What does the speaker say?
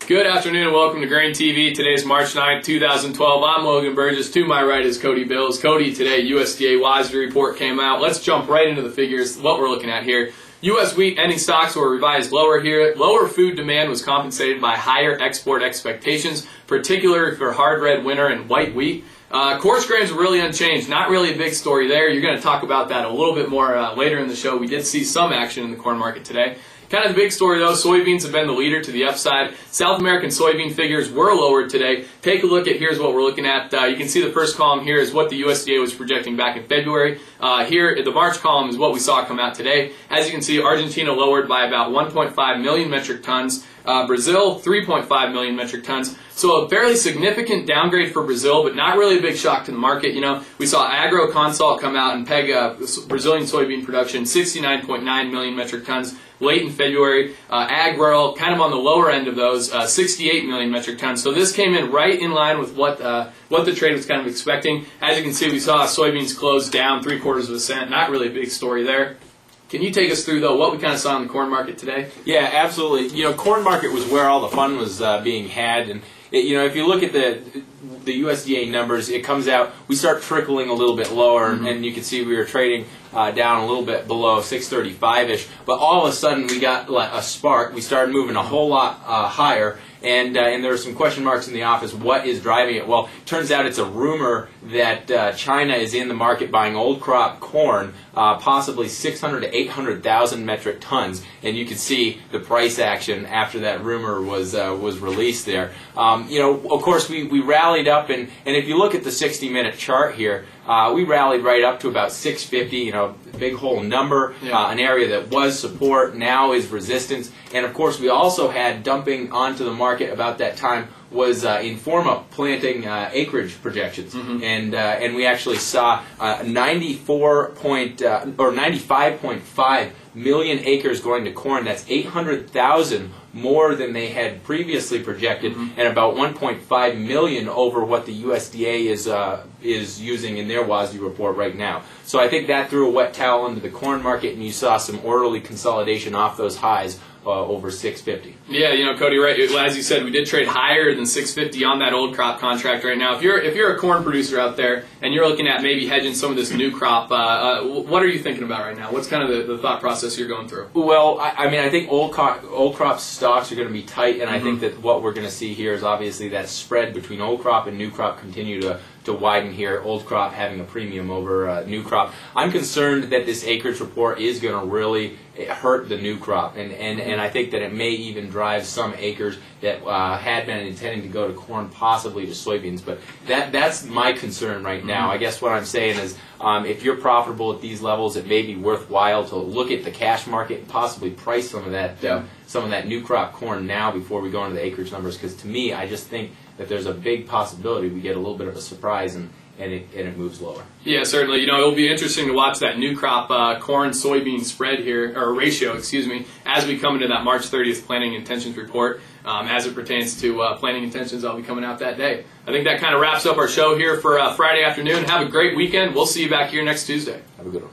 Good afternoon and welcome to GrainTV. Today is March 9th, 2012. I'm Logan Burgess. To my right is Cody Bills. Cody, today USDA WASDE report came out. Let's jump right into the figures, what we're looking at here. U.S. wheat ending stocks were revised lower here. Lower food demand was compensated by higher export expectations, particularly for hard red winter and white wheat. Coarse grains were really unchanged. Not really a big story there. You're going to talk about that a little bit more later in the show. We did see some action in the corn market today. Kind of the big story, though, soybeans have been the leader to the upside. South American soybean figures were lowered today. Take a look at, here's what we're looking at. You can see the first column here is what the USDA was projecting back in February. Here, the March column is what we saw come out today. As you can see, Argentina lowered by about 1.5 million metric tons. Brazil, 3.5 million metric tons. So a fairly significant downgrade for Brazil, but not really a big shock to the market. You know, we saw AgroConsult come out and peg Brazilian soybean production 69.9 million metric tons late in February. AgWorld kind of on the lower end of those, 68 million metric tons. So this came in right in line with what the trade was kind of expecting. As you can see, we saw soybeans close down 3/4 cent. Not really a big story there. Can you take us through, though, what we kind of saw in the corn market today? Yeah, absolutely. You know, corn market was where all the fun was being had, and if you look at the USDA numbers, it comes out, we start trickling a little bit lower, and you can see we were trading down a little bit below 635-ish, but all of a sudden we got like a spark. We started moving a whole lot higher, and there were some question marks in the office. What is driving it? Well, it turns out it's a rumor that China is in the market buying old crop corn, possibly 600 to 800,000 metric tons, and you can see the price action after that rumor was released there. Of course, we rallied up, and if you look at the 60-minute chart here, we rallied right up to about 650, big whole number, an area that was support, now is resistance. And of course, we also had dumping onto the market about that time was Informa planting acreage projections, and we actually saw 95.5 million acres going to corn. That's 800,000 more than they had previously projected, and about 1.5 million over what the USDA is using in their WASDE report right now. So I think that threw a wet towel into the corn market, and you saw some orderly consolidation off those highs over 650. Yeah, Cody, right? As you said, we did trade higher than 650 on that old crop contract right now. If you're a corn producer out there and you're looking at maybe hedging some of this new crop, what are you thinking about right now? What's kind of the thought process you're going through? Well, I think old crop stocks are going to be tight, and I think that what we're going to see here is obviously that spread between old crop and new crop continue to widen here, old crop having a premium over new crop. I'm concerned that this acreage report is going to really hurt the new crop, and I think that it may even drive some acres that had been intending to go to corn, possibly to soybeans. But that's my concern right now. I guess what I'm saying is if you're profitable at these levels, it may be worthwhile to look at the cash market and possibly price some of that new crop corn now before we go into the acreage numbers, because to me, I just think that there's a big possibility we get a little bit of a surprise and it moves lower. Yeah, certainly. It'll be interesting to watch that new crop corn-soybean spread here, or ratio, excuse me, as we come into that March 30th planting intentions report. As it pertains to planting intentions, I'll be coming out that day. I think that kind of wraps up our show here for Friday afternoon. Have a great weekend. We'll see you back here next Tuesday. Have a good one.